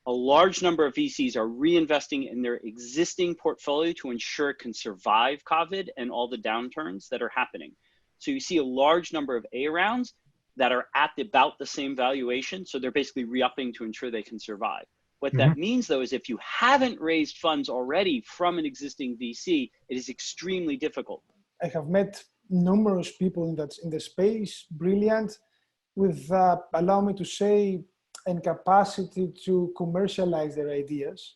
a large number of VCs are reinvesting in their existing portfolio to ensure it can survive COVID and all the downturns that are happening. So you see a large number of A rounds that are at about the same valuation. So they're basically re-upping to ensure they can survive. What that means though, is if you haven't raised funds already from an existing VC, it is extremely difficult. I have met numerous people in the space, brilliant, with, allow me to say, and capacity to commercialize their ideas.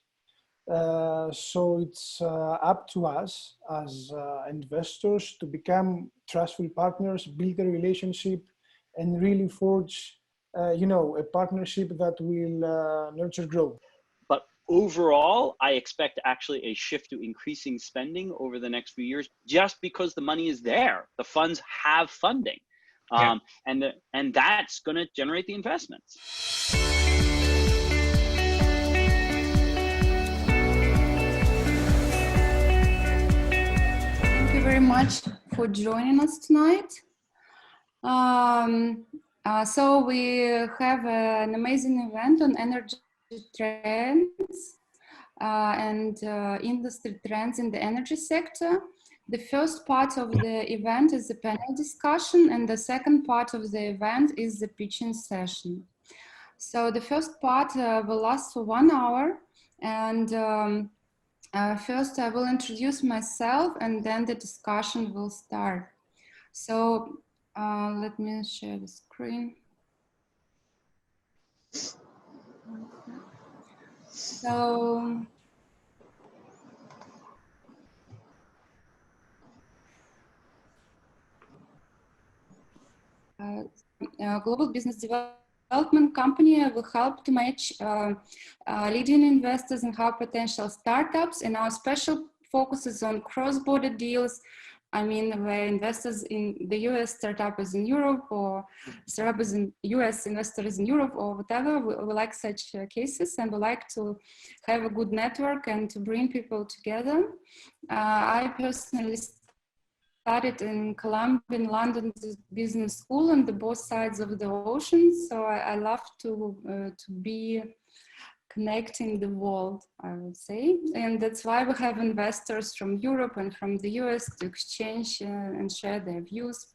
So it's up to us as investors to become trustful partners, build a relationship, and really forge, you know, a partnership that will nurture growth. But overall, I expect actually a shift to increasing spending over the next few years, just because the money is there. The funds have funding, and that's going to generate the investments. Thank you very much for joining us tonight. So we have an amazing event on energy trends and industry trends in the energy sector. The first part of the event is the panel discussion, and the second part of the event is the pitching session. So the first part will last for 1 hour, and first I will introduce myself, and then the discussion will start. So let me share the screen. So global business development company will help to match leading investors and high potential startups, and our special focus is on cross-border deals. I mean, where investors in the US, startups in Europe, or startups in US, investors in Europe, or whatever. We like such cases, and we like to have a good network and to bring people together. I personally studied in Columbia, in London Business School on the both sides of the ocean. So I love to be connecting the world, I would say. And that's why we have investors from Europe and from the US to exchange and share their views.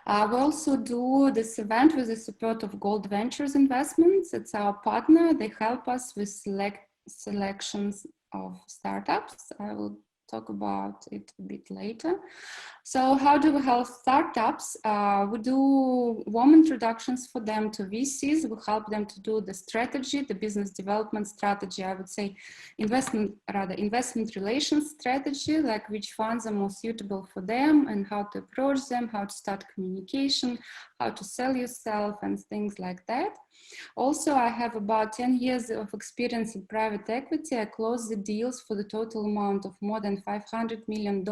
We also do this event with the support of Gold Ventures Investments. It's our partner. They help us with selections of startups. I will talk about it a bit later. So how do we help startups? We do warm introductions for them to VCs. We help them to do the strategy, the business development strategy, I would say investment relations strategy, like which funds are more suitable for them and how to approach them, how to start communication, how to sell yourself and things like that. Also, I have about 10 years of experience in private equity. I closed the deals for the total amount of more than $500 million.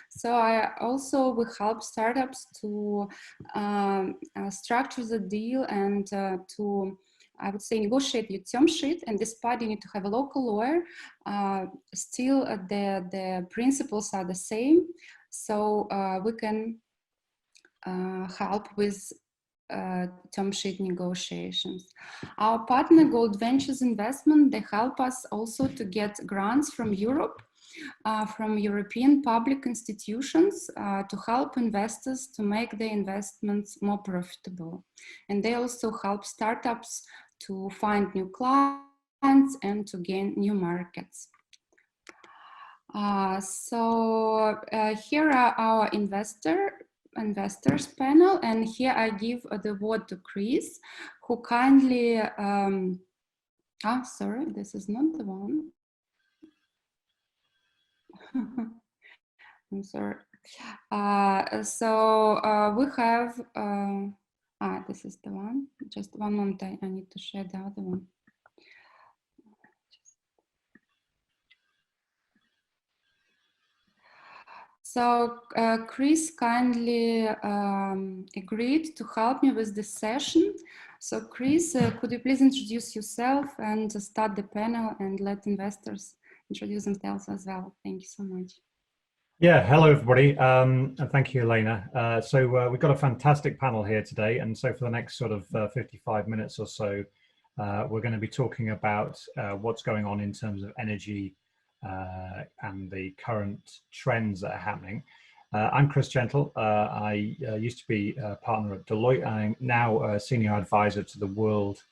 So I also will help startups to structure the deal and to, I would say, negotiate your term sheet. And despite you need to have a local lawyer, still the principles are the same. So we can help with term sheet negotiations. Our partner Gold Ventures Investment, they help us also to get grants from Europe, from European public institutions to help investors to make their investments more profitable. And they also help startups to find new clients and to gain new markets. Here are our investors panel, and here I give the word to Chris, who kindly sorry, this is not the one. I'm sorry. We have this is the one. Just one moment, I need to share the other one. So Chris kindly agreed to help me with this session. So Chris, could you please introduce yourself and start the panel and let investors introduce themselves as well? Thank you so much. Yeah, hello everybody, and thank you, Elena. We've got a fantastic panel here today, and so for the next sort of 55 minutes or so, We're going to be talking about what's going on in terms of energy and the current trends that are happening. I'm Chris Gentle. I used to be a partner at Deloitte. I'm now a senior advisor to the World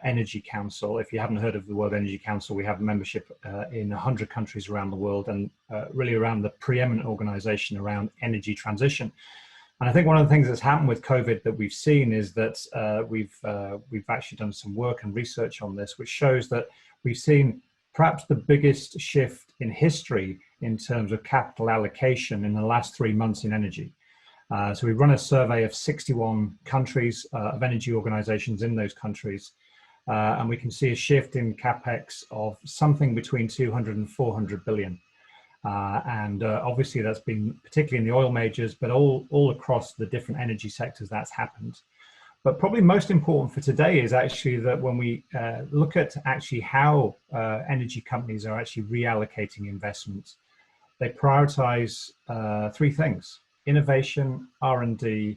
Energy Council. If you haven't heard of the World Energy Council, we have membership in 100 countries around the world, and really around the preeminent organization around energy transition. And I think one of the things that's happened with COVID that we've seen is that we've actually done some work and research on this, which shows that we've seen perhaps the biggest shift in history in terms of capital allocation in the last 3 months in energy. So we've run a survey of 61 countries of energy organizations in those countries, and we can see a shift in capex of something between 200 and 400 billion. Obviously that's been particularly in the oil majors, but all across the different energy sectors that's happened. But probably most important for today is actually that when we look at actually how energy companies are actually reallocating investments, they prioritize 3 things: innovation, R&D,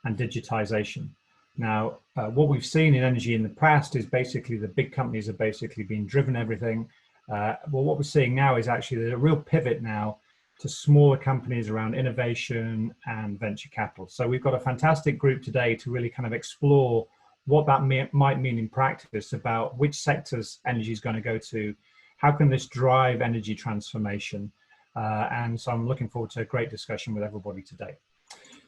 and digitization. Now, what we've seen in energy in the past is basically the big companies have basically been driven everything. Well, what we're seeing now is actually there's a real pivot now to smaller companies around innovation and venture capital. So we've got a fantastic group today to really kind of explore what that might mean in practice, about which sectors energy is going to go to, how can this drive energy transformation, and so I'm looking forward to a great discussion with everybody today.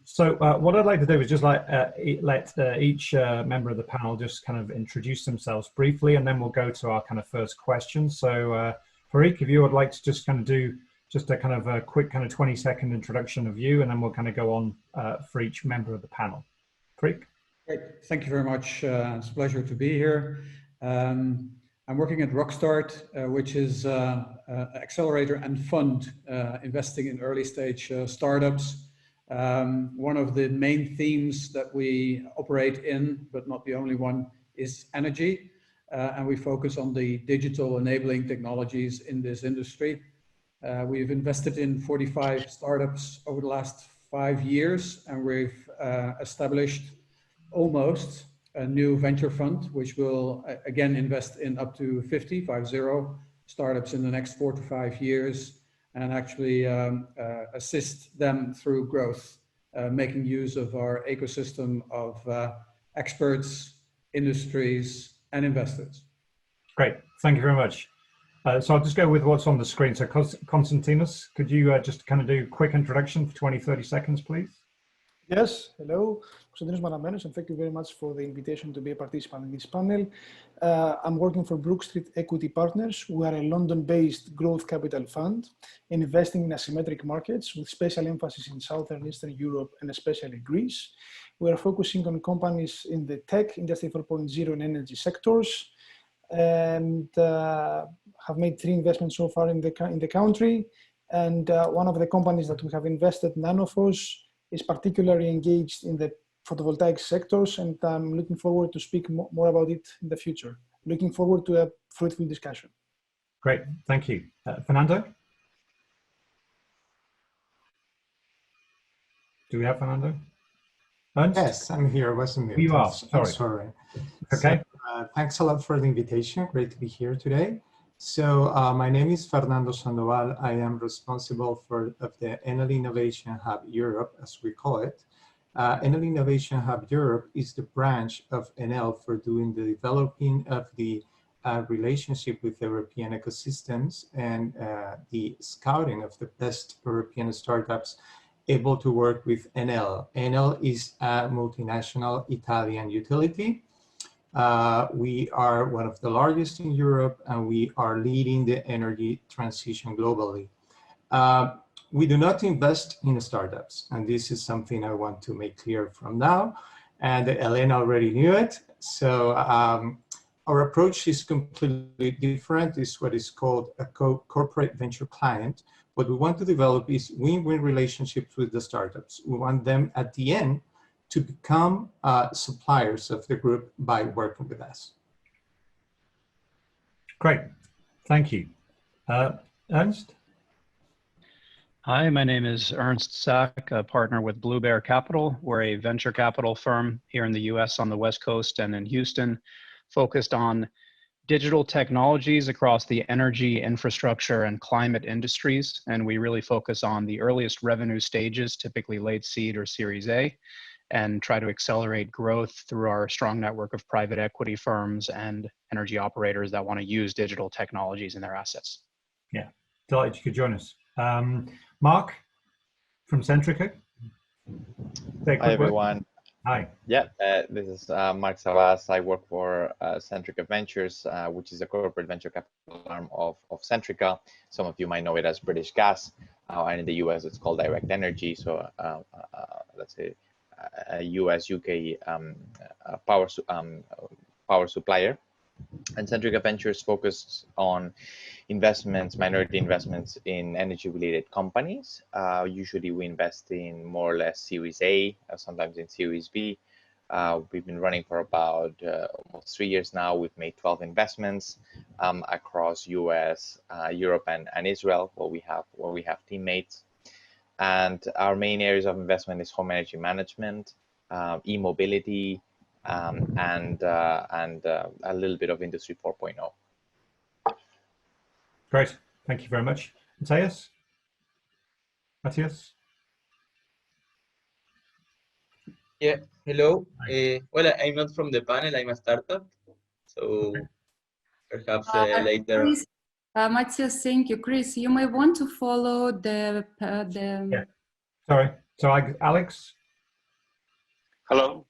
So what I'd like to do is just let each member of the panel just kind of introduce themselves briefly, and then we'll go to our kind of first question. So Freerk, if you would like to just kind of do just a kind of a quick kind of 20-second introduction of you, and then we'll kind of go on for each member of the panel. Freerk. Great, thank you very much. It's a pleasure to be here. I'm working at Rockstart, which is accelerator and fund investing in early stage startups. One of the main themes that we operate in, but not the only one, is energy. And we focus on the digital enabling technologies in this industry. We've invested in 45 startups over the last 5 years, and we've established almost a new venture fund, which will again invest in up to 50 startups in the next 4 to 5 years, and actually assist them through growth, making use of our ecosystem of experts, industries, and investors. Great, thank you very much. So I'll just go with what's on the screen. So Konstantinos, could you just kind of do a quick introduction for 20-30 seconds, please? Yes, hello, Konstantinos Maramenos, and thank you very much for the invitation to be a participant in this panel. I'm working for Brookstreet Equity Partners. We are a London-based growth capital fund investing in asymmetric markets with special emphasis in Southern Eastern Europe and especially Greece. We are focusing on companies in the tech, Industry 4.0 and energy sectors, and have made 3 investments so far in the country. And one of the companies that we have invested, Nanofos, is particularly engaged in the photovoltaic sectors, and I'm looking forward to speak more about it in the future. Looking forward to a fruitful discussion. Great, thank you. Fernando? Do we have Fernando? Ernst? Yes, I'm here. I wasn't muted. You are, sorry. I'm sorry. Okay. So, thanks a lot for the invitation. Great to be here today. So my name is Fernando Sandoval. I am responsible of the Enel Innovation Hub Europe, as we call it. Enel Innovation Hub Europe is the branch of Enel for doing the developing of the relationship with European ecosystems and the scouting of the best European startups able to work with Enel. Enel is a multinational Italian utility. We are one of the largest in Europe, and we are leading the energy transition globally. We do not invest in startups, and this is something I want to make clear from now, and Elena already knew it. So our approach is completely different. It's what is called a corporate venture client. What we want to develop is win-win relationships with the startups. We want them at the end to become suppliers of the group by working with us. Great, thank you. Ernst? Hi, my name is Ernst Sack, a partner with Blue Bear Capital. We're a venture capital firm here in the US on the West Coast and in Houston. focused on digital technologies across the energy, infrastructure, and climate industries. And we really focus on the earliest revenue stages, typically late seed or Series A, and try to accelerate growth through our strong network of private equity firms and energy operators that want to use digital technologies in their assets. Yeah, delighted you could join us. Marc from Centrica. Hi, everyone. Hi. Yeah, this is Marc Sabas. I work for Centrica Ventures, which is a corporate venture capital arm of Centrica. Some of you might know it as British Gas, and in the US it's called Direct Energy. So let's say a US-UK power supplier. And Centrica Ventures focused on investments, minority investments in energy-related companies. Usually we invest in more or less Series A, sometimes in Series B. We've been running for about almost 3 years now. We've made 12 investments across US, Europe, and Israel, where we have teammates. And our main areas of investment is home energy management, e-mobility, and a little bit of Industry 4.0. Great, thank you very much. Matthias? Yeah, hello. Well, I'm not from the panel, I'm a startup. So perhaps later. Chris, Matthias, thank you. Chris, you may want to follow the Yeah. Sorry, so Alex? Hello,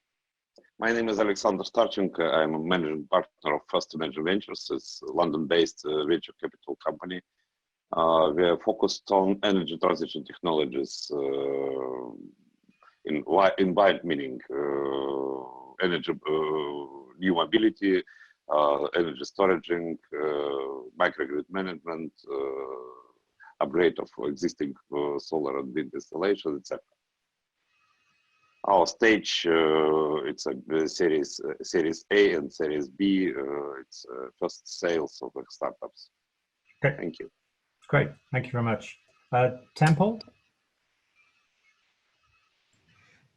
my name is Alexander Starchenko. I'm a managing partner of FirstImagine Ventures. It's a London-based venture capital company. We are focused on energy transition technologies in wide meaning, energy, new mobility, energy storage, microgrid management, upgrade of existing solar and wind installations, etc. Our stage, it's a series A and Series B. It's first sales of startups. Okay. Thank you. Great. Thank you very much. Temple?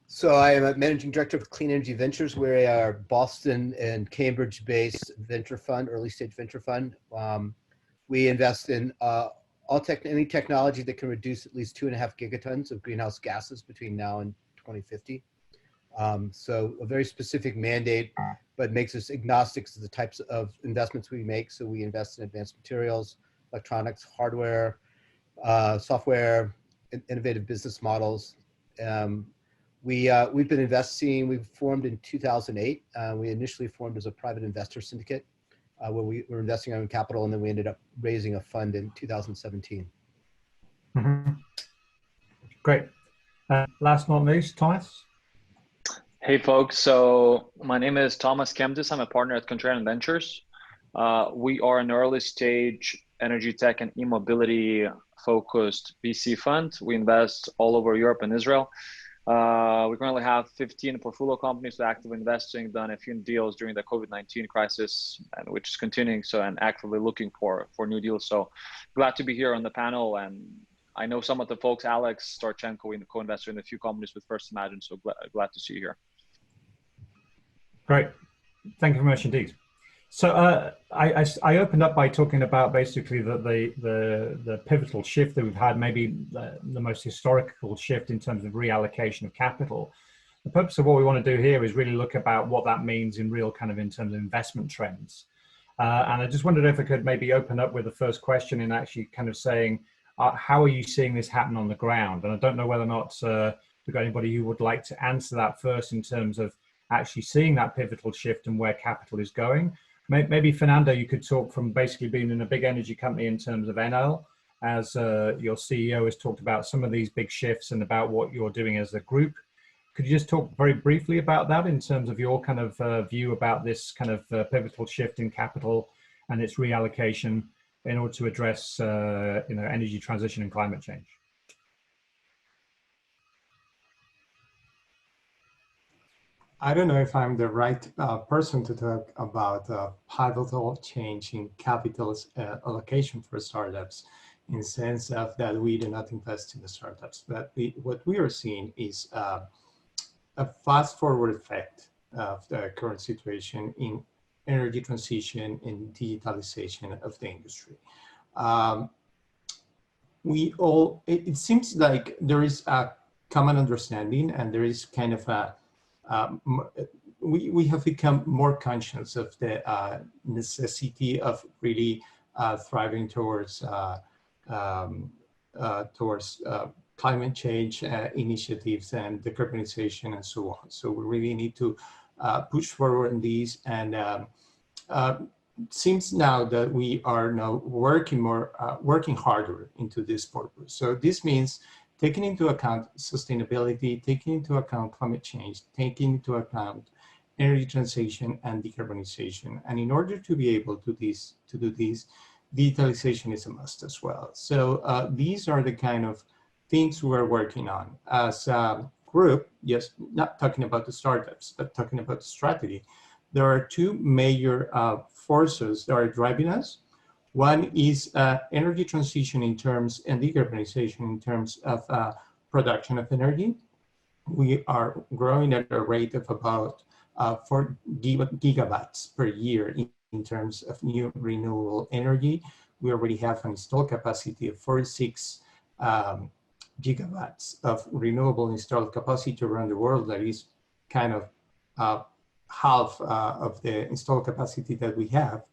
So I am a managing director of Clean Energy Ventures. We are Boston and Cambridge-based venture fund, early stage venture fund. We invest in any technology that can reduce at least 2.5 gigatons of greenhouse gases between now and 2050. So a very specific mandate, but makes us agnostic to the types of investments we make. So we invest in advanced materials, electronics, hardware, software, innovative business models. We've been investing, we formed in 2008. We initially formed as a private investor syndicate where we were investing our own capital, and then we ended up raising a fund in 2017. Mm-hmm. Great. Last but not least, Tomas? Hey folks, so my name is Tomas Kemtys. I'm a partner at Contrarian Ventures. We are an early stage energy tech and e-mobility focused VC fund. We invest all over Europe and Israel. We currently have 15 portfolio companies with active investing, done a few deals during the Covid-19 crisis, and which is continuing, so, and actively looking for new deals. So glad to be here on the panel, and I know some of the folks, Alex, Starchenko, we co-investor in a few companies with FirstImagine, so glad to see you here. Great, thank you very much indeed. So I opened up by talking about basically the pivotal shift that we've had, maybe the most historical shift in terms of reallocation of capital. The purpose of what we want to do here is really look about what that means in real kind of in terms of investment trends. And I just wondered if I could maybe open up with the first question and actually kind of saying, how are you seeing this happen on the ground? And I don't know whether or not we've got anybody who would like to answer that first in terms of actually seeing that pivotal shift and where capital is going. Maybe Fernando, you could talk from basically being in a big energy company in terms of Enel, as your CEO has talked about some of these big shifts and about what you're doing as a group. Could you just talk very briefly about that in terms of your kind of view about this kind of pivotal shift in capital and its reallocation in order to address energy transition and climate change? I don't know if I'm the right person to talk about pivotal change in capital's allocation for startups, in the sense of that we do not invest in the startups. But what we are seeing is a fast forward effect of the current situation in energy transition and digitalization of the industry. It seems like there is a common understanding, and there is kind of a, we have become more conscious of the necessity of really thriving towards climate change initiatives and decarbonization and so on. So we really need to push forward in these, and seems now that we are now working harder into this purpose. So this means taking into account sustainability, taking into account climate change, taking into account energy transition and decarbonization. And in order to be able to do this, digitalization is a must as well. So these are the kind of things we're working on as a group. Yes, not talking about the startups, but talking about the strategy. There are two major forces that are driving us. One is energy transition in terms, and decarbonization in terms of production of energy. We are growing at a rate of about 4 gigawatts per year in terms of new renewable energy. We already have an installed capacity of 46 gigawatts of renewable installed capacity around the world. That is kind of half of the installed capacity that we have.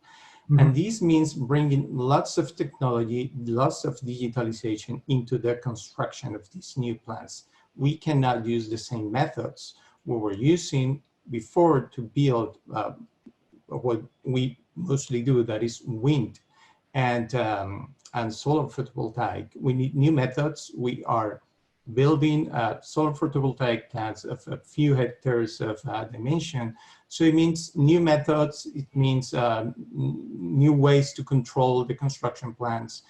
Mm-hmm. And this means bringing lots of technology, lots of digitalization into the construction of these new plants. We cannot use the same methods we were using before to build what we mostly do, that is wind and solar photovoltaic. We need new methods. We are building solar photovoltaic plants of a few hectares of dimension. So it means new methods, it means new ways to control the construction plants.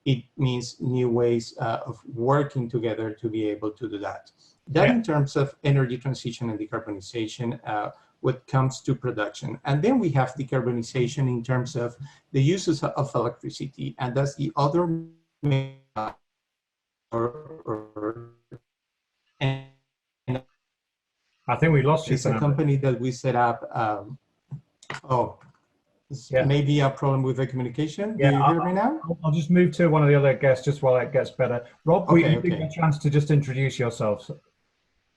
It means new ways of working together to be able to do that. That in terms of energy transition and decarbonization, what comes to production. And then we have decarbonization in terms of the uses of electricity. And that's the other main I think we lost you. It's a company that we set up. Maybe a problem with the communication. Do you hear me now? I'll just move to one of the other guests just while it gets better. Rob, you give me a chance to just introduce yourself.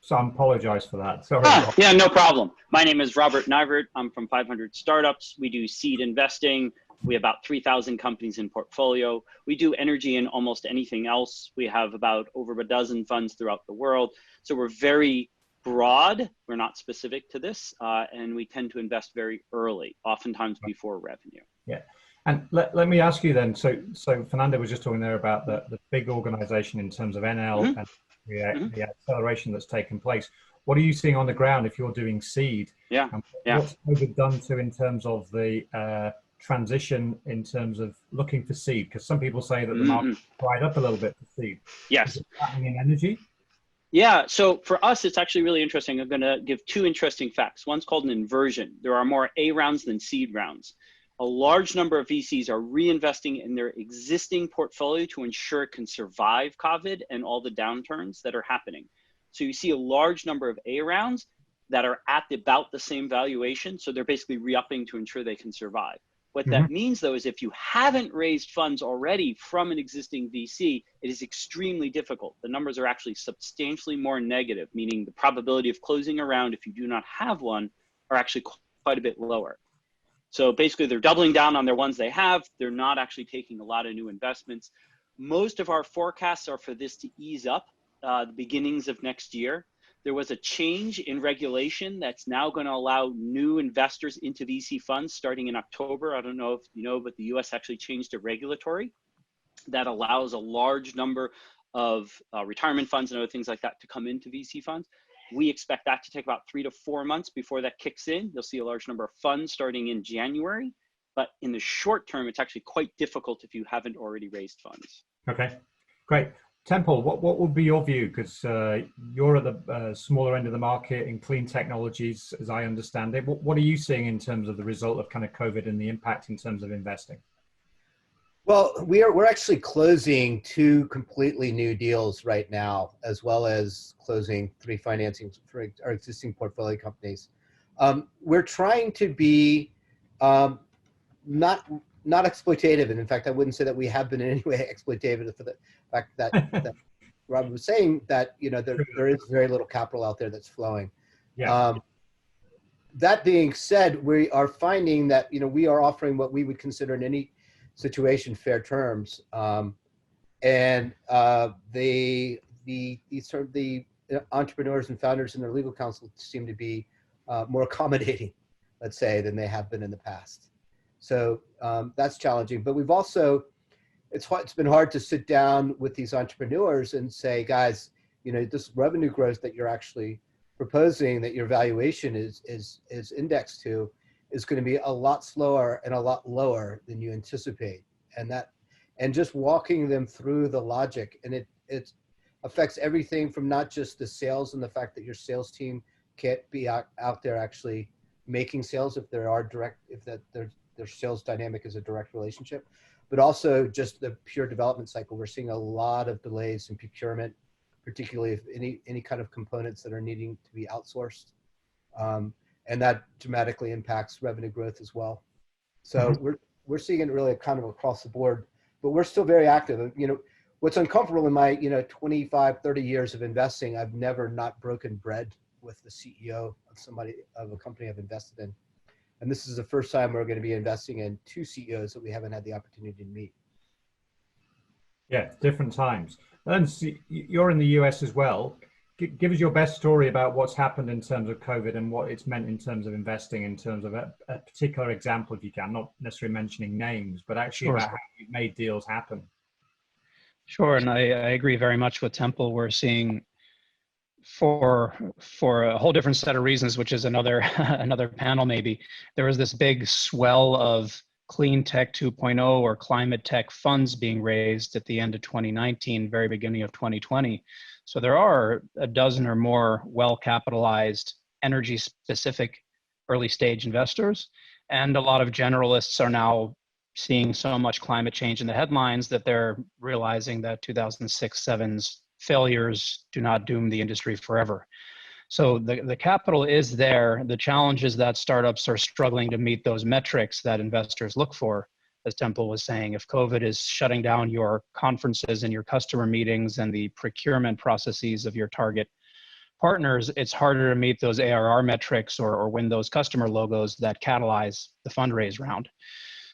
So I apologize for that. Sorry. Yeah, no problem. My name is Robert Neivert. I'm from 500 Startups. We do seed investing. We have about 3,000 companies in portfolio. We do energy and almost anything else. We have about over a dozen funds throughout the world. So we're very broad. We're not specific to this. And we tend to invest very early, oftentimes before revenue. Yeah. And let me ask you then, so Fernando was just talking there about the big organization in terms of Enel and the acceleration that's taken place. What are you seeing on the ground if you're doing seed? What's COVID done to in terms of the transition in terms of looking for seed? Because some people say that the market dried up a little bit for seed. Yes. Is it happening in energy? Yeah, so for us, it's actually really interesting. I'm gonna give two interesting facts. One's called an inversion. There are more A rounds than seed rounds. A large number of VCs are reinvesting in their existing portfolio to ensure it can survive COVID and all the downturns that are happening. So you see a large number of A rounds that are at about the same valuation. So they're basically re-upping to ensure they can survive. What that means though is if you haven't raised funds already from an existing VC, it is extremely difficult. The numbers are actually substantially more negative, meaning the probability of closing a round if you do not have one are actually quite a bit lower. So basically they're doubling down on their ones they have. They're not actually taking a lot of new investments. Most of our forecasts are for this to ease up the beginnings of next year. There was a change in regulation that's now going to allow new investors into VC funds starting in October. I don't know if you know, but the US actually changed a regulatory that allows a large number of retirement funds and other things like that to come into VC funds. We expect that to take about 3 to 4 months before that kicks in. You'll see a large number of funds starting in January, but in the short term, it's actually quite difficult if you haven't already raised funds. Okay, great. Temple, what would be your view? Because you're at the smaller end of the market in clean technologies, as I understand it. What are you seeing in terms of the result of kind of COVID and the impact in terms of investing? Well, we're actually closing 2 completely new deals right now, as well as closing 3 financings for our existing portfolio companies. We're trying to be not exploitative, and in fact, I wouldn't say that we have been in any way exploitative for the fact that, that Rob was saying that there is very little capital out there that's flowing. Yeah. That being said, we are finding that we are offering what we would consider in any situation fair terms, and the entrepreneurs and founders and their legal counsel seem to be more accommodating, let's say, than they have been in the past. So that's challenging. But we've also, it's been hard to sit down with these entrepreneurs and say, guys, this revenue growth that you're actually proposing, that your valuation is indexed to, is going to be a lot slower and a lot lower than you anticipate. And just walking them through the logic, and it affects everything from not just the sales and the fact that your sales team can't be out there actually making sales if there are their sales dynamic is a direct relationship, but also just the pure development cycle. We're seeing a lot of delays in procurement, particularly if any kind of components that are needing to be outsourced, and that dramatically impacts revenue growth as well. So we're seeing it really kind of across the board, but we're still very active. What's uncomfortable in my 25, 30 years of investing, I've never not broken bread with the CEO of a company I've invested in. And this is the first time we're going to be investing in two CEOs that we haven't had the opportunity to meet. Yeah, different times. Ernst, you're in the US as well. Give us your best story about what's happened in terms of COVID and what it's meant in terms of investing, in terms of a particular example, if you can, not necessarily mentioning names, but actually about how you've made deals happen. Sure, and I agree very much with Temple. We're seeing, for a whole different set of reasons, which is another another panel maybe, there was this big swell of clean tech 2.0 or climate tech funds being raised at the end of 2019, very beginning of 2020. So there are a dozen or more well-capitalized energy specific early stage investors, and a lot of generalists are now seeing so much climate change in the headlines that they're realizing that 2006-7's failures do not doom the industry forever. So the capital is there. The challenge is that startups are struggling to meet those metrics that investors look for. As Temple was saying, if COVID is shutting down your conferences and your customer meetings and the procurement processes of your target partners, it's harder to meet those ARR metrics or win those customer logos that catalyze the fundraise round.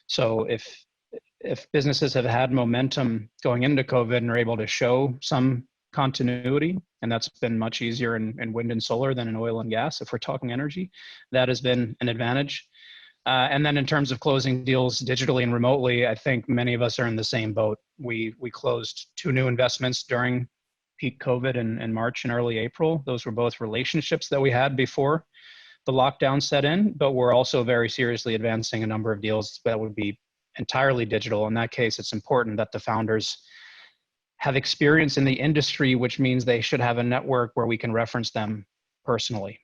So if businesses have had momentum going into COVID and are able to show some continuity, and that's been much easier in wind and solar than in oil and gas, if we're talking energy, that has been an advantage. And then in terms of closing deals digitally and remotely, I think many of us are in the same boat. We closed 2 new investments during peak COVID in March and early April. Those were both relationships that we had before the lockdown set in, but we're also very seriously advancing a number of deals that would be entirely digital. In that case, it's important that the founders have experience in the industry, which means they should have a network where we can reference them personally.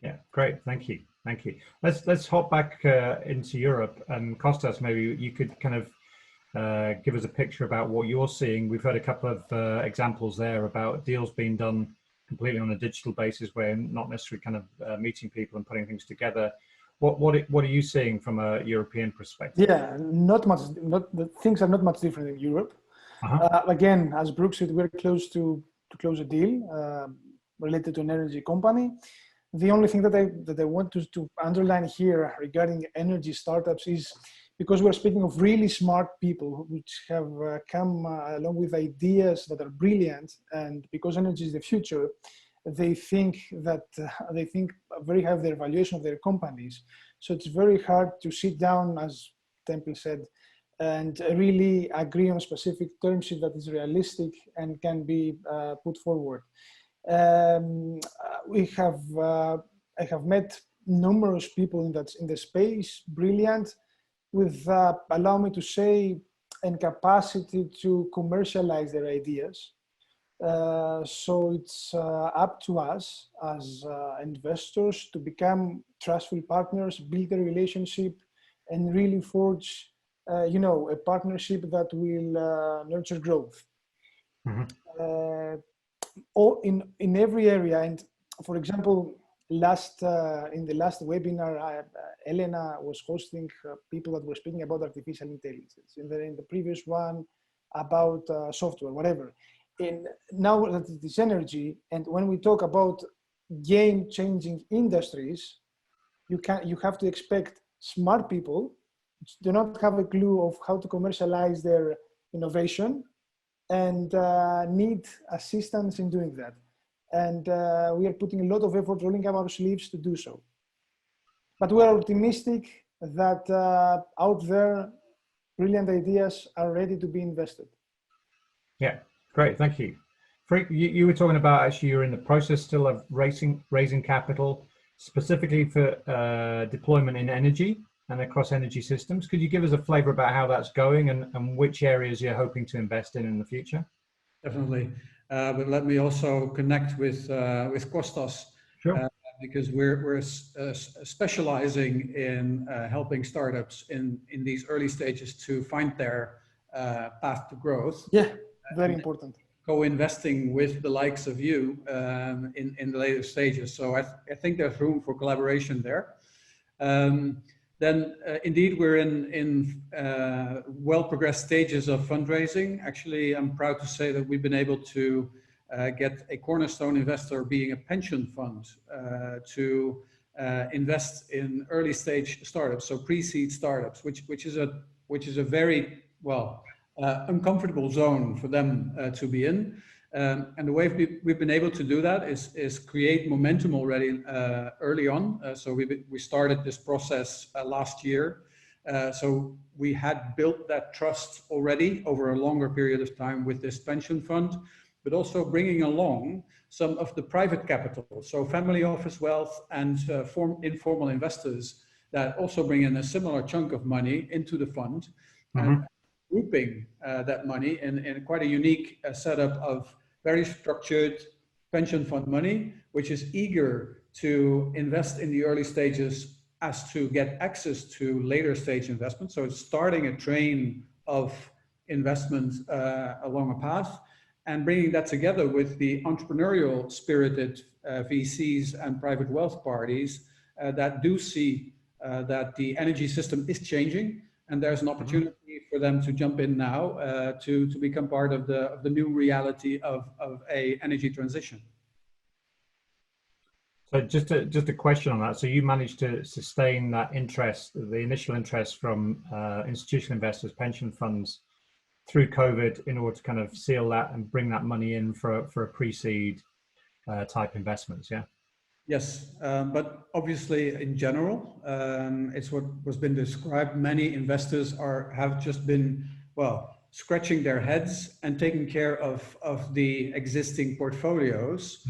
Yeah, great, thank you. Thank you. Let's hop back into Europe, and Kostas, maybe you could kind of give us a picture about what you're seeing. We've heard a couple of examples there about deals being done completely on a digital basis, where not necessarily kind of meeting people and putting things together. What are you seeing from a European perspective? Yeah, things are not much different in Europe. Again, as Brooke said, we're close to close a deal related to an energy company. The only thing that I want to underline here regarding energy startups is, because we're speaking of really smart people which have come along with ideas that are brilliant, and because energy is the future, they think very high of their valuation of their companies. So it's very hard to sit down, as Temple said, and really agree on specific term sheet that is realistic and can be put forward. I have met numerous people in the space, brilliant, with, allow me to say, and capacity to commercialize their ideas. So it's up to us as investors to become trustful partners, build a relationship, and really forge, a partnership that will nurture growth. In every area. And for example, in the last webinar, Elena was hosting people that were speaking about artificial intelligence. In the previous one, about software, whatever. And now that it is energy, and when we talk about game-changing industries, you have to expect smart people which do not have a clue of how to commercialize their innovation and need assistance in doing that. And we are putting a lot of effort, rolling up our sleeves to do so. But we are optimistic that out there, brilliant ideas are ready to be invested. Yeah, great, thank you. Freerk, you were talking about actually you're in the process still of raising capital specifically for deployment in energy and across energy systems. Could you give us a flavor about how that's going and which areas you're hoping to invest in the future? Definitely, but let me also connect with Kostas, sure. Because we're specializing in helping startups in these early stages to find their path to growth. Yeah, very important. Co-investing with the likes of you in the later stages. So I think there's room for collaboration there. Then indeed, we're in well-progressed stages of fundraising. Actually, I'm proud to say that we've been able to get a cornerstone investor, being a pension fund, to invest in early stage startups, so pre-seed startups, which is a very uncomfortable zone for them to be in. And the way we've been able to do that is create momentum already early on. So we started this process last year. So we had built that trust already over a longer period of time with this pension fund, but also bringing along some of the private capital. So family office wealth and informal investors that also bring in a similar chunk of money into the fund. And grouping that money in quite a unique setup of very structured pension fund money, which is eager to invest in the early stages as to get access to later stage investments. So it's starting a train of investment along a path and bringing that together with the entrepreneurial spirited VCs and private wealth parties that do see that the energy system is changing. And there's an opportunity for them to jump in now to become part of the new reality of a energy transition. So just a question on that. So you managed to sustain that interest, the initial interest from institutional investors, pension funds, through COVID in order to kind of seal that and bring that money in for a pre-seed type investments, yeah? Yes, but obviously in general, it's what was been described. Many investors have just been, scratching their heads and taking care of the existing portfolios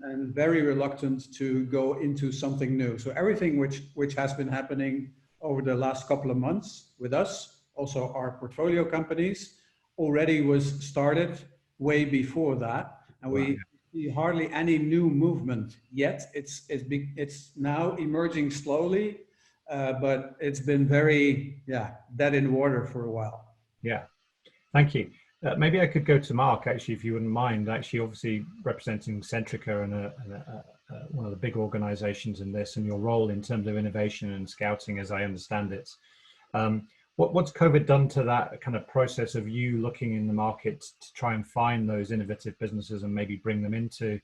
and very reluctant to go into something new. So everything which has been happening over the last couple of months with us, also our portfolio companies, already was started way before that. And we see hardly any new movement yet. It's now emerging slowly, but it's been very dead in water for a while. Yeah, thank you. Maybe I could go to Marc, actually, if you wouldn't mind, actually obviously representing Centrica and one of the big organizations in this, and your role in terms of innovation and scouting, as I understand it. What's COVID done to that kind of process of you looking in the market to try and find those innovative businesses and maybe bring them into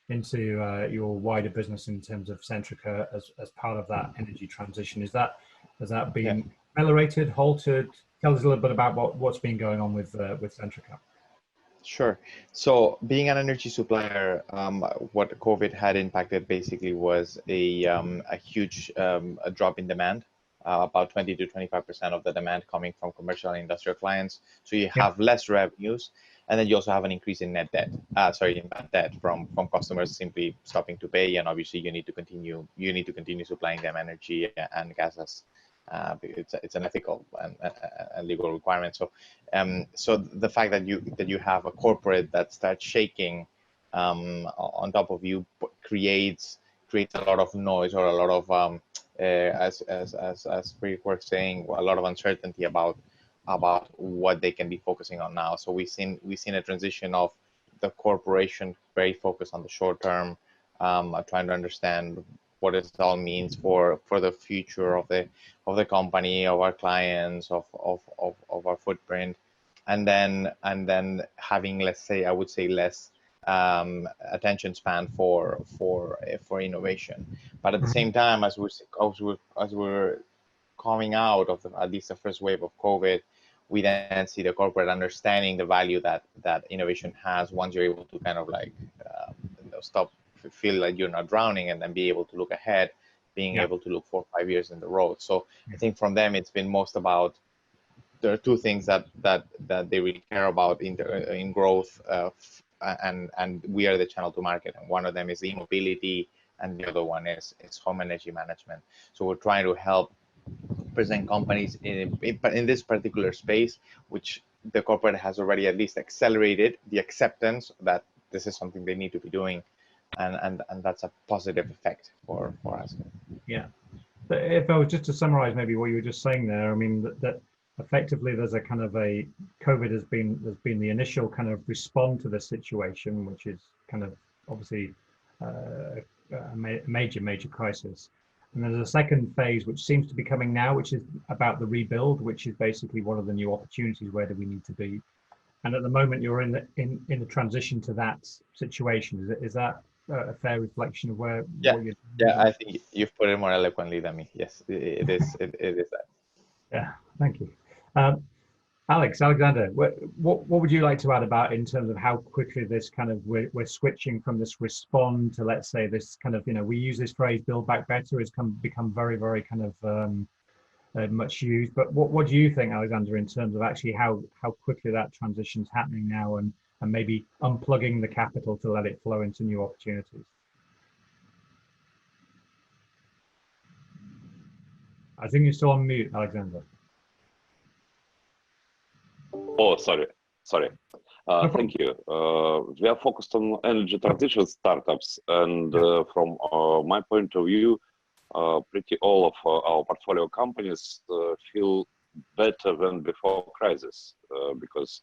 your wider business in terms of Centrica as part of that energy transition? Has that been accelerated, halted? Tell us a little bit about what's been going on with Centrica. Sure. So being an energy supplier, what COVID had impacted basically was a huge drop in demand. About 20 to 25% of the demand coming from commercial and industrial clients. So you have less revenues, and then you also have an increase in net debt. In bad debt from customers simply stopping to pay, and obviously you need to continue supplying them energy and gas as it's an ethical and legal requirement. So so the fact that you have a corporate that starts shaking on top of you creates a lot of noise or a lot of as Freerk was saying, a lot of uncertainty about what they can be focusing on now. So we've seen a transition of the corporation very focused on the short term trying to understand what it all means for the future of the company, of our clients, of our footprint, and then having, let's say, I would say less attention span for innovation. But at the same time, as we're coming out of at least the first wave of COVID, we then see the corporate understanding the value that innovation has once you're able to kind of like feel like you're not drowning, and then be able to look ahead, being able to look 4 or 5 years in the road. So I think from them, it's been most about, there are two things that they really care about in growth, and we are the channel to market. And one of them is e-mobility, and the other one is home energy management. So we're trying to help present companies in this particular space, which the corporate has already at least accelerated the acceptance that this is something they need to be doing, and that's a positive effect for us. Yeah. But if I was just to summarize maybe what you were just saying there, I mean that effectively there's a kind of a COVID has been the initial kind of respond to the situation, which is kind of obviously a major crisis. And there's a second phase which seems to be coming now, which is about the rebuild, which is basically what are the new opportunities, where do we need to be? And at the moment you're in the transition to that situation. Is that a fair reflection of where? Yeah, what you're I think you've put it more eloquently than me. Yes, it is. It is that. Yeah, thank you. Alexander, what would you like to add about in terms of how quickly this kind of we're switching from this respond to, let's say, this kind of, we use this phrase build back better, has become very kind of much used, but what do you think, Alexander, in terms of actually how quickly that transition's happening now, and maybe unplugging the capital to let it flow into new opportunities? I think you're still on mute, Alexander. Oh, sorry. Thank you. We are focused on energy transition startups, and from my point of view, pretty all of our portfolio companies feel better than before crisis, because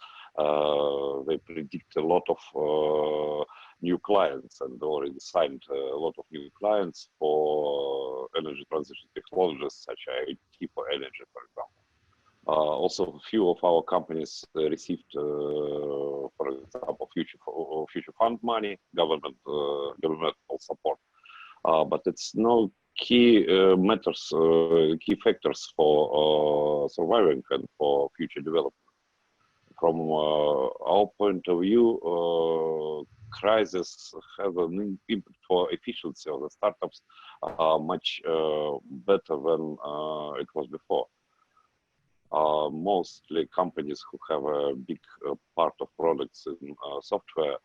they predict a lot of new clients, and already signed a lot of new clients for energy transition technologies such as IT for energy, for example. Also, a few of our companies received, for example, future fund money, governmental support. But it's no key key factors for surviving and for future development. From our point of view, crisis have an impact for efficiency of the startups much better than it was before. Mostly companies who have a big part of products in software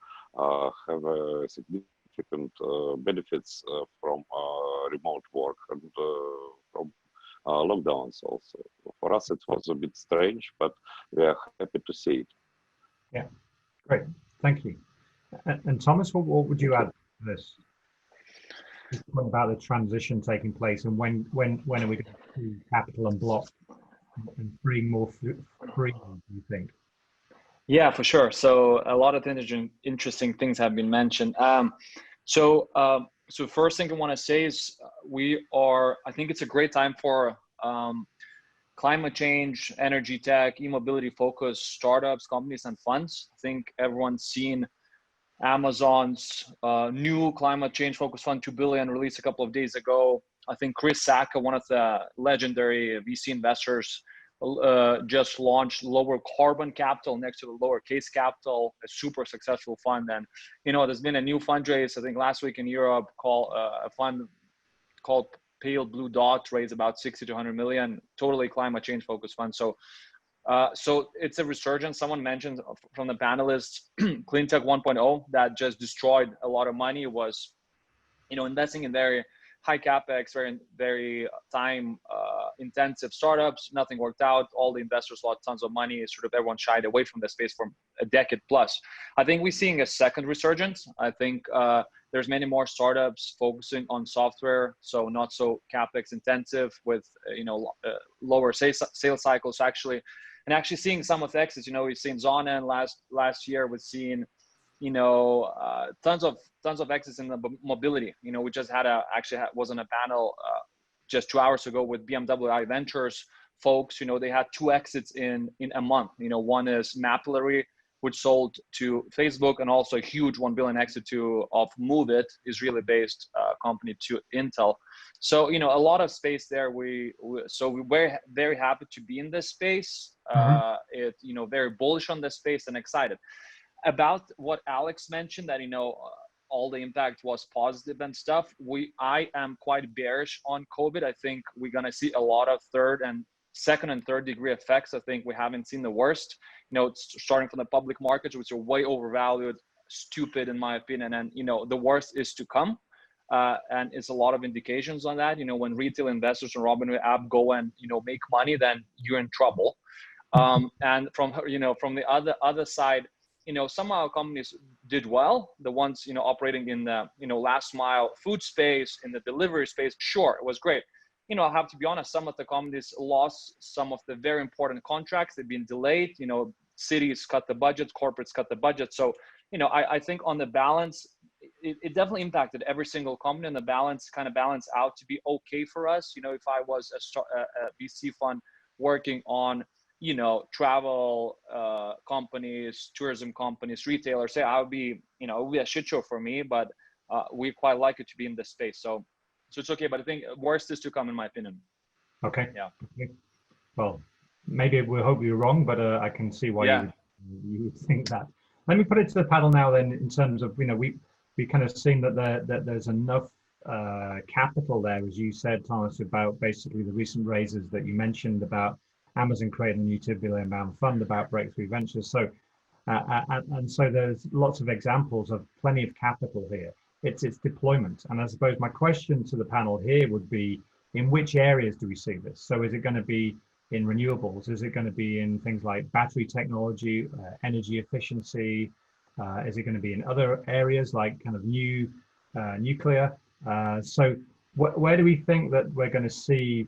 have significant benefits from remote work and from lockdowns also. For us, it was a bit strange, but we are happy to see it. Yeah, great, thank you. And Thomas, what would you add to this? About the transition taking place, and when are we going to see capital unblocked and freeing more free, do you think? Yeah, for sure. So a lot of interesting things have been mentioned. So first thing I want to say is I think it's a great time for climate change, energy tech, e-mobility focused startups, companies, and funds. I think everyone's seen Amazon's new climate change focused fund, $2 billion, released a couple of days ago. I think Chris Sacca, one of the legendary VC investors, just launched lower carbon capital next to the lower case capital, a super successful fund. And there's been a new fundraise, I think last week in Europe, a fund called Pale Blue Dot, raised about 60 to 100 million, totally climate change focused fund. So it's a resurgence. Someone mentioned from the panelists, Clean Tech 1.0, that just destroyed a lot of money, was investing in very high capex, very time intensive startups. Nothing worked out. All the investors lost tons of money. Sort of everyone shied away from the space for a decade plus. I think we're seeing a second resurgence. I think there's many more startups focusing on software, so not so capex intensive, with lower sales cycles actually, and actually seeing some of the exits. We've seen Zonen last year. We've seen tons of exits in the mobility. We just was on a panel just 2 hours ago with BMW I Ventures folks. They had 2 exits in a month. One is Mapillary, which sold to Facebook, and also a huge 1 billion exit of Moovit, Israeli-based company, to Intel. So a lot of space there. We're very happy to be in this space. Very bullish on this space and excited about what Alex mentioned, that all the impact was positive and stuff. I am quite bearish on COVID. I think we're gonna see a lot of second and third degree effects. I think we haven't seen the worst. It's starting from the public markets, which are way overvalued, stupid in my opinion, and the worst is to come. And it's a lot of indications on that. When retail investors and Robinhood app go and make money, then you're in trouble. And from the other side, some of our companies did well. The ones operating in the last mile food space, in the delivery space, sure, it was great. I have to be honest, some of the companies lost some of the very important contracts. They've been delayed. Cities cut the budget, corporates cut the budget. So I think on the balance, it definitely impacted every single company, and the balance kind of balanced out to be okay for us. If I was a VC fund working on travel companies, tourism companies, retailers, I would be, it would be a shit show for me, but we quite like it to be in this space. So it's okay, but I think worst is to come, in my opinion. Okay. Yeah. Okay. Well, maybe we hope you're wrong, but I can see why you would think that. Let me put it to the panel now then, in terms of, we kind of seen that there's enough capital there, as you said, Tomas, about basically the recent raises that you mentioned about Amazon creating a new £2 billion fund, about Breakthrough Ventures. So, and so there's lots of examples of plenty of capital here. It's deployment. And I suppose my question to the panel here would be, in which areas do we see this? So is it going to be in renewables? Is it going to be in things like battery technology, energy efficiency? Is it going to be in other areas like kind of new nuclear? So where do we think that we're going to see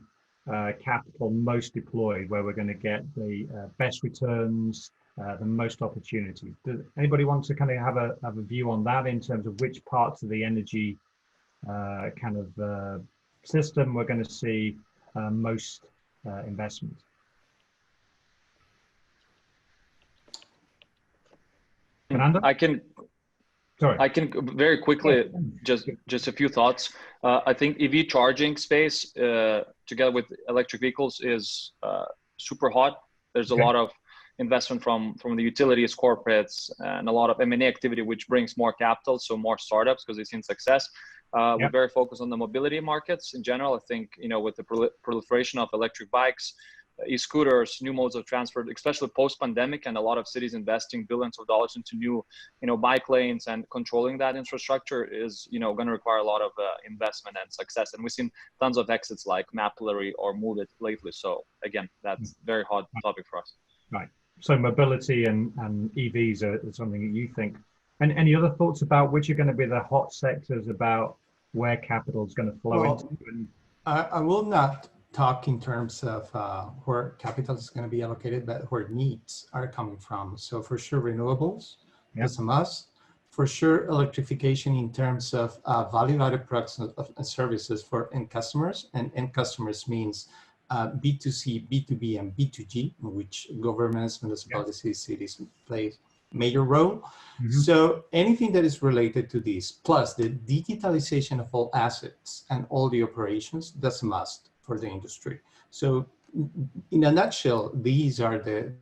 capital most deployed, where we're going to get the best returns, the most opportunities? Does anybody want to kind of have a view on that, in terms of which parts of the energy kind of system we're going to see most investment? Fernando? I can very quickly, just a few thoughts. I think EV charging space together with electric vehicles is super hot. There's a lot of investment from the utilities, corporates, and a lot of M&A activity, which brings more capital, so more startups, because they've seen success. We're very focused on the mobility markets in general. I think, with the proliferation of electric bikes, e-scooters, new modes of transport, especially post-pandemic, and a lot of cities investing billions of dollars into new, bike lanes, and controlling that infrastructure is, going to require a lot of investment and success. And we've seen tons of exits like Mapillary or Moovit lately. So again, that's very hot topic for us. Right. So mobility and EVs are something that you think. And any other thoughts about which are going to be the hot sectors, about where capital is going to flow into? I will not talk in terms of where capital is going to be allocated, but where needs are coming from. So for sure, renewables is a must. For sure, electrification in terms of value-added products and services for end customers. And end customers means B2C, B2B, and B2G, in which governments, municipalities, cities play a major role. So anything that is related to this, plus the digitalization of all assets and all the operations, that's a must for the industry. So in a nutshell, these are the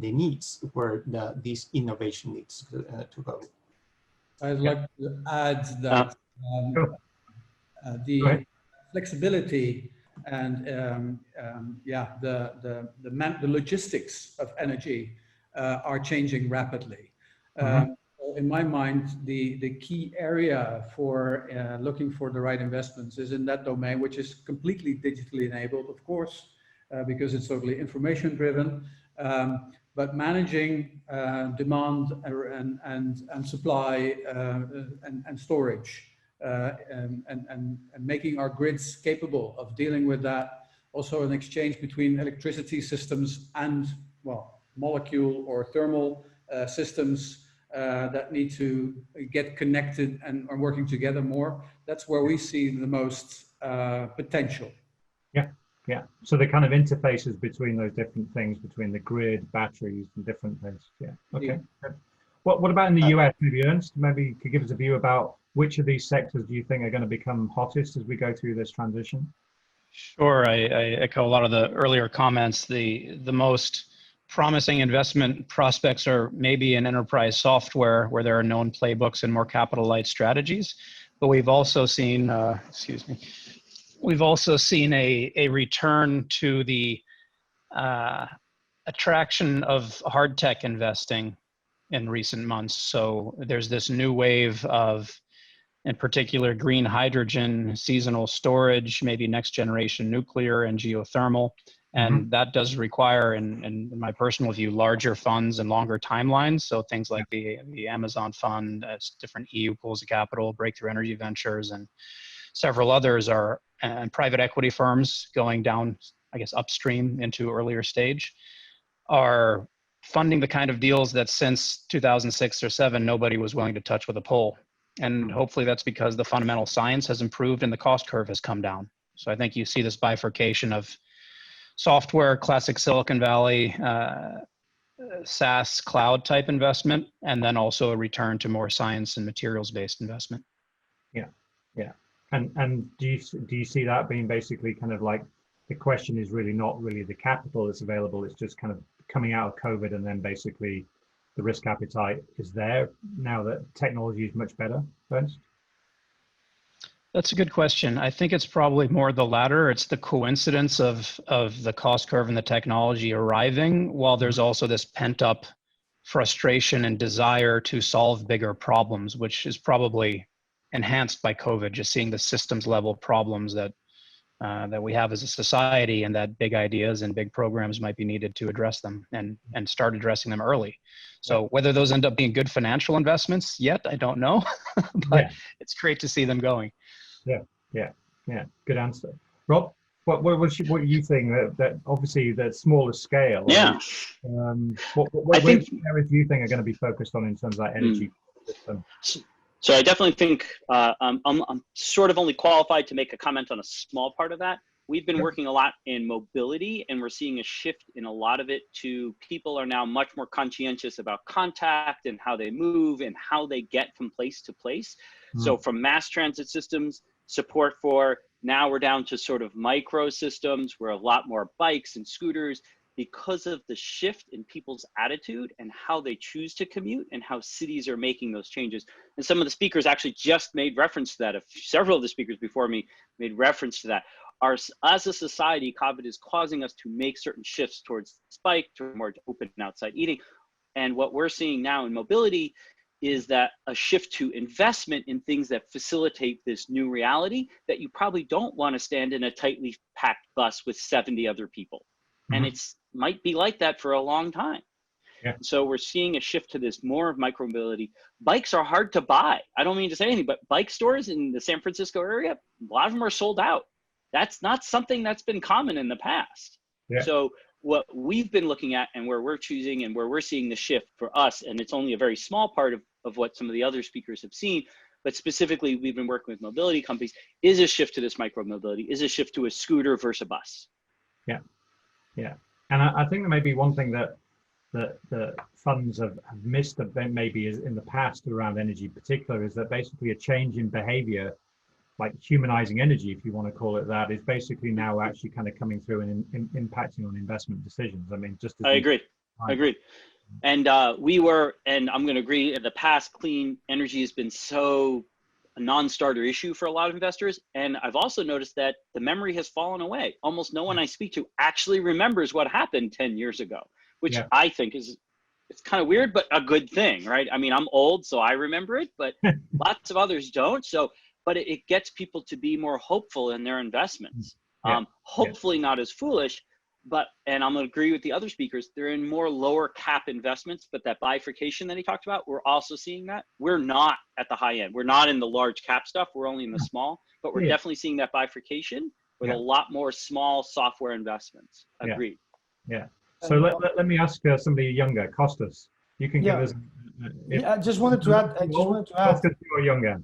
needs where this innovation needs to go. I'd like to add that the flexibility and the logistics of energy are changing rapidly. In my mind, the key area for looking for the right investments is in that domain, which is completely digitally enabled, of course, because it's totally information driven, but managing demand and supply and storage. And making our grids capable of dealing with that. Also an exchange between electricity systems and, well, molecule or thermal systems, that need to get connected and are working together more. That's where we see the most potential. Yeah, yeah. So the kind of interfaces between those different things, between the grid, batteries, and different things. Yeah. Okay. Yeah. What about in the US? Maybe Ernst, maybe you could give us a view about which of these sectors do you think are going to become hottest as we go through this transition? Sure, I echo a lot of the earlier comments. The most promising investment prospects are maybe in enterprise software where there are known playbooks and more capital light strategies. But we've also seen, we've also seen a return to the attraction of hard tech investing in recent months. So there's this new wave of, in particular, green hydrogen, seasonal storage, maybe next generation nuclear and geothermal. And that does require, in my personal view, larger funds and longer timelines. So things like the Amazon Fund, different EU pools of capital, Breakthrough Energy Ventures, and several others are, and private equity firms going down, I guess, upstream into earlier stage, are funding the kind of deals that since 2006 or 7, nobody was willing to touch with a pole. And hopefully that's because the fundamental science has improved and the cost curve has come down. So I think you see this bifurcation of software, classic Silicon Valley, SaaS cloud type investment, and then also a return to more science and materials based investment. Yeah, yeah. And do you see that being basically kind of like, the question is really not really the capital that's available, it's just kind of coming out of COVID, and then basically the risk appetite is there now that technology is much better, Ernst? That's a good question. I think it's probably more the latter. It's the coincidence of the cost curve and the technology arriving, while there's also this pent up frustration and desire to solve bigger problems, which is probably enhanced by COVID, just seeing the systems level problems that that we have as a society, and that big ideas and big programs might be needed to address them and start addressing them early. So whether those end up being good financial investments yet, I don't know, but it's great to see them going. Yeah, yeah, yeah. Good answer. Rob, what do you think that obviously the smaller scale? Yeah. What areas do you think are going to be focused on in terms of that energy system? So I definitely think I'm sort of only qualified to make a comment on a small part of that. We've been working a lot in mobility, and we're seeing a shift in a lot of it to people are now much more conscientious about contact and how they move and how they get from place to place. So from mass transit systems, support for, now we're down to sort of micro systems where a lot more bikes and scooters, because of the shift in people's attitude and how they choose to commute and how cities are making those changes. And some of the speakers actually just made reference to that. Several of the speakers before me made reference to that. As a society, COVID is causing us to make certain shifts towards spike, to more open outside eating. And what we're seeing now in mobility is that a shift to investment in things that facilitate this new reality, that you probably don't want to stand in a tightly packed bus with 70 other people. And it's might be like that for a long time. Yeah. So we're seeing a shift to this more of micromobility. Bikes are hard to buy. I don't mean to say anything, but bike stores in the San Francisco area, a lot of them are sold out. That's not something that's been common in the past. Yeah. So what we've been looking at and where we're choosing and where we're seeing the shift for us, and it's only a very small part of what some of the other speakers have seen, but specifically we've been working with mobility companies, is a shift to this micromobility, is a shift to a scooter versus a bus. Yeah. Yeah, and I think there may be one thing that the funds have missed maybe is in the past around energy in particular, is that basically a change in behavior, like humanizing energy, if you want to call it that, is basically now actually kind of coming through and impacting on investment decisions. I mean, just as I agree. And and I'm going to agree, in the past, clean energy has been so a non-starter issue for a lot of investors. And I've also noticed that the memory has fallen away. Almost no one I speak to actually remembers what happened 10 years ago, which I think it's kind of weird, but a good thing, right? I mean, I'm old, so I remember it, but lots of others don't. So, but it gets people to be more hopeful in their investments. Hopefully not as foolish, and I'm going to agree with the other speakers, they're in more lower cap investments, but that bifurcation that he talked about, we're also seeing that. We're not at the high end. We're not in the large cap stuff. We're only in the small, but we're definitely seeing that bifurcation with a lot more small software investments. Agreed. Yeah. So let me ask somebody younger, Kostas. You can give us Yeah, I just wanted to add. Because you're younger.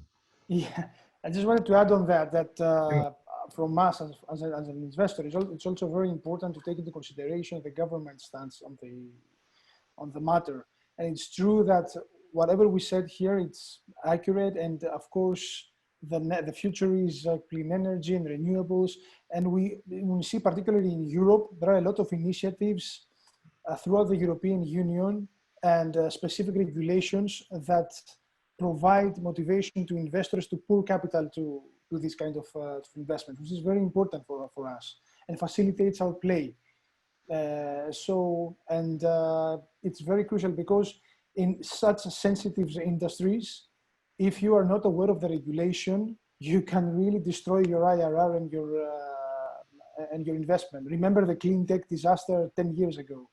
Yeah, I just wanted to add on that from us as an investor, it's also very important to take into consideration the government stance on the matter. And it's true that whatever we said here, it's accurate. And of course, the future is clean energy and renewables. And we see, particularly in Europe, there are a lot of initiatives throughout the European Union and specific regulations that provide motivation to investors to pour capital to this kind of investment, which is very important for us and facilitates our play. It's very crucial because in such sensitive industries, if you are not aware of the regulation, you can really destroy your IRR and your investment. Remember the clean tech disaster 10 years ago.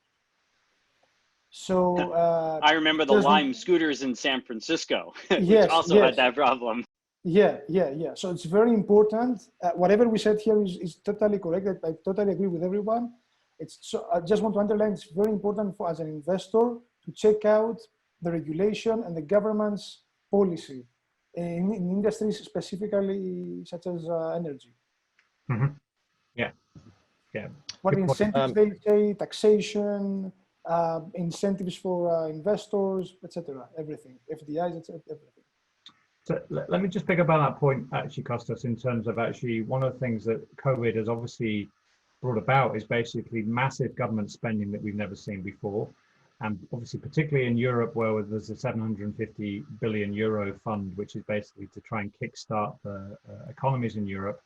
So I remember the Lime scooters in San Francisco, which also had that problem. Yeah. So it's very important. Whatever we said here is totally correct. I totally agree with everyone. I just want to underline, it's very important as an investor to check out the regulation and the government's policy in industries specifically such as energy. Mm-hmm. Yeah. What incentives they say, taxation, incentives for investors, etc. Everything, FDIs, etc. Everything. So let me just pick up on that point, actually, Kostas, in terms of actually one of the things that COVID has obviously brought about is basically massive government spending that we've never seen before. And obviously, particularly in Europe, where there's a 750 billion euro fund, which is basically to try and kickstart the economies in Europe,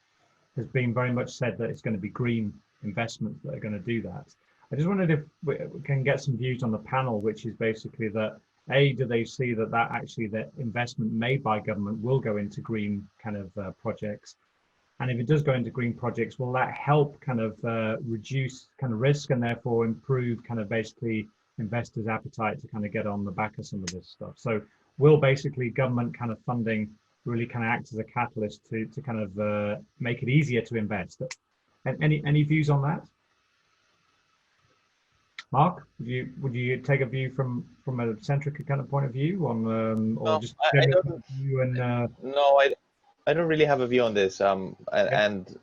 has been very much said that it's going to be green investments that are going to do that. I just wondered if we can get some views on the panel, which is basically that, A, do they see that actually the investment made by government will go into green kind of projects? And if it does go into green projects, will that help kind of reduce kind of risk and therefore improve kind of basically investors' appetite to kind of get on the back of some of this stuff? So will basically government kind of funding really kind of act as a catalyst to kind of make it easier to invest? And any views on that? Marc, would you take a view from a Centrica kind of point of view on, or just general view? And no, I don't really have a view on this. And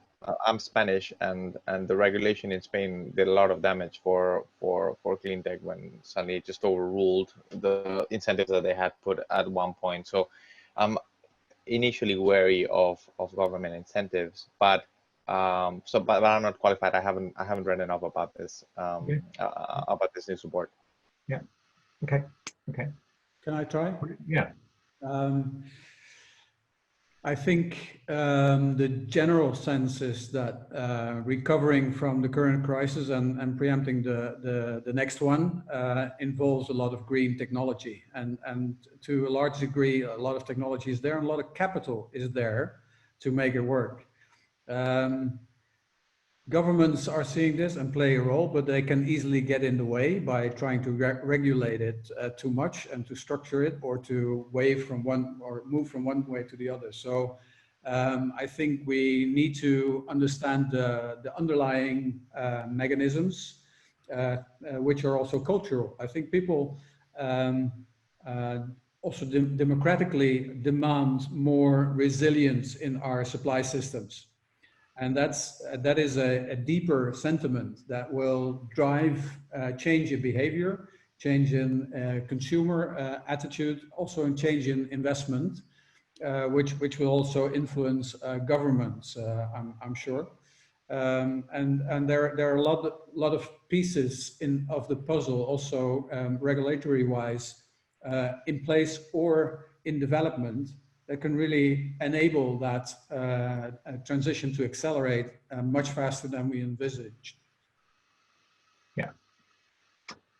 I'm Spanish, and the regulation in Spain did a lot of damage for clean tech when suddenly it just overruled the incentives that they had put at one point. So I'm initially wary of government incentives, but I'm not qualified. I haven't read enough about this about this new support. Yeah. Okay. Can I try? Yeah. I think the general sense is that recovering from the current crisis and preempting the next one involves a lot of green technology, and to a large degree, a lot of technology is there and a lot of capital is there to make it work. Governments are seeing this and play a role, but they can easily get in the way by trying to regulate it too much and to structure it, or to wave from one or move from one way to the other. So I think we need to understand the underlying mechanisms, which are also cultural. I think people also democratically demand more resilience in our supply systems. And that is a deeper sentiment that will drive change in behavior, change in consumer attitude, also in change in investment, which will also influence governments, I'm sure. And there are a lot of pieces of the puzzle, also regulatory-wise, in place or in development, that can really enable that transition to accelerate much faster than we envisaged. Yeah.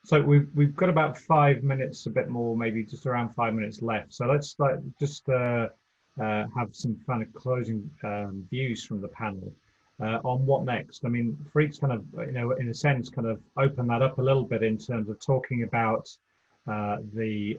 So we've got about 5 minutes, a bit more, maybe just around 5 minutes left. So let's just have some kind of closing views from the panel on what next. I mean, Freerk's kind of, in a sense, kind of open that up a little bit in terms of talking about the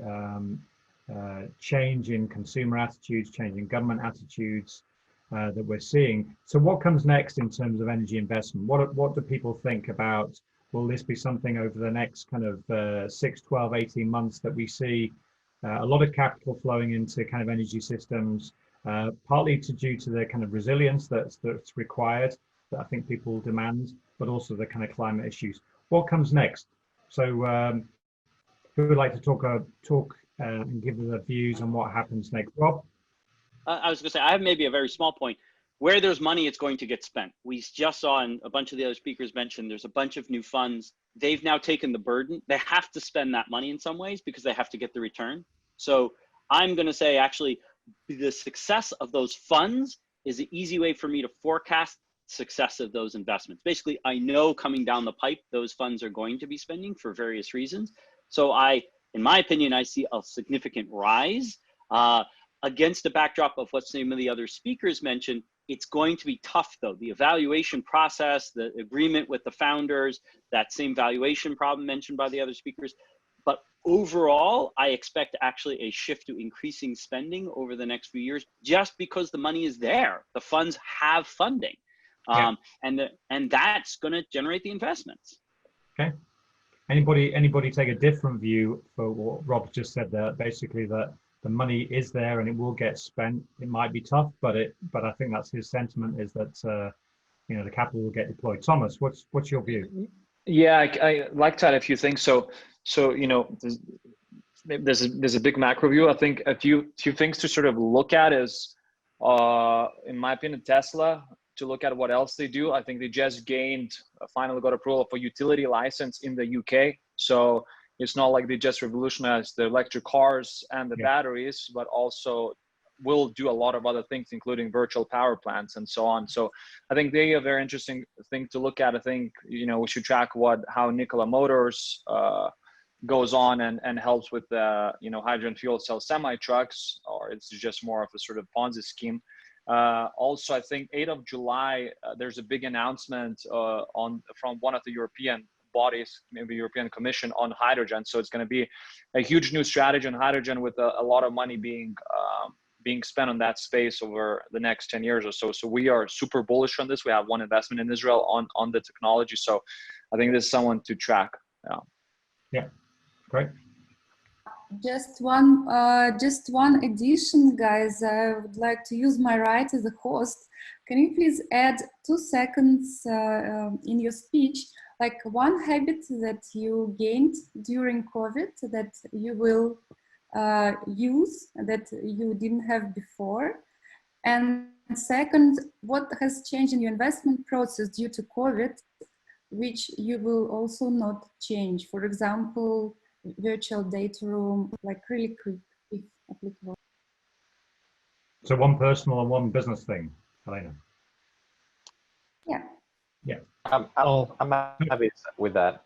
change in consumer attitudes, change in government attitudes that we're seeing. So what comes next in terms of energy investment? What do people think about? Will this be something over the next kind of 6, 12, 18 months that we see a lot of capital flowing into kind of energy systems, partly due to the kind of resilience that's required, that I think people demand, but also the kind of climate issues. What comes next? So who would like to talk and give their views on what happens next? Rob? I was going to say, I have maybe a very small point. Where there's money, it's going to get spent. We just saw, and a bunch of the other speakers mentioned, there's a bunch of new funds. They've now taken the burden. They have to spend that money in some ways because they have to get the return. So I'm going to say, actually, the success of those funds is an easy way for me to forecast success of those investments. Basically, I know coming down the pipe, those funds are going to be spending for various reasons. So in my opinion, I see a significant rise against the backdrop of what some of the other speakers mentioned. It's going to be tough though. The evaluation process, the agreement with the founders, that same valuation problem mentioned by the other speakers. But overall, I expect actually a shift to increasing spending over the next few years, just because the money is there. The funds have funding, and that's going to generate the investments. Okay. Anybody take a different view for what Rob just said there? Basically, that the money is there and it will get spent. It might be tough, but I think that's his sentiment, is that the capital will get deployed. Tomas, what's your view? Yeah, I like to add a few things. So there's a big macro view. I think a few things to sort of look at is, in my opinion, Tesla. To look at what else they do, I think they just finally got approval for utility license in the UK. So it's not like they just revolutionized the electric cars and the batteries, but also will do a lot of other things, including virtual power plants and so on. So I think they are a very interesting thing to look at. I think, we should track how Nikola Motors goes on and helps with the, hydrogen fuel cell semi trucks, or it's just more of a sort of Ponzi scheme. Also, I think 8th of July, there's a big announcement from one of the European bodies, maybe European Commission, on hydrogen. So it's going to be a huge new strategy on hydrogen, with a lot of money being spent on that space over the next 10 years or so. So we are super bullish on this. We have one investment in Israel on the technology. So I think this is someone to track. Yeah, great. Just one addition, guys. I would like to use my right as a host. Can you please add 2 seconds in your speech, like one habit that you gained during COVID that you will use that you didn't have before? And second, what has changed in your investment process due to COVID, which you will also not change? For example, virtual data room, like really quick, if applicable. So one personal and one business thing, Helena. Yeah. Yeah. I'm happy with that.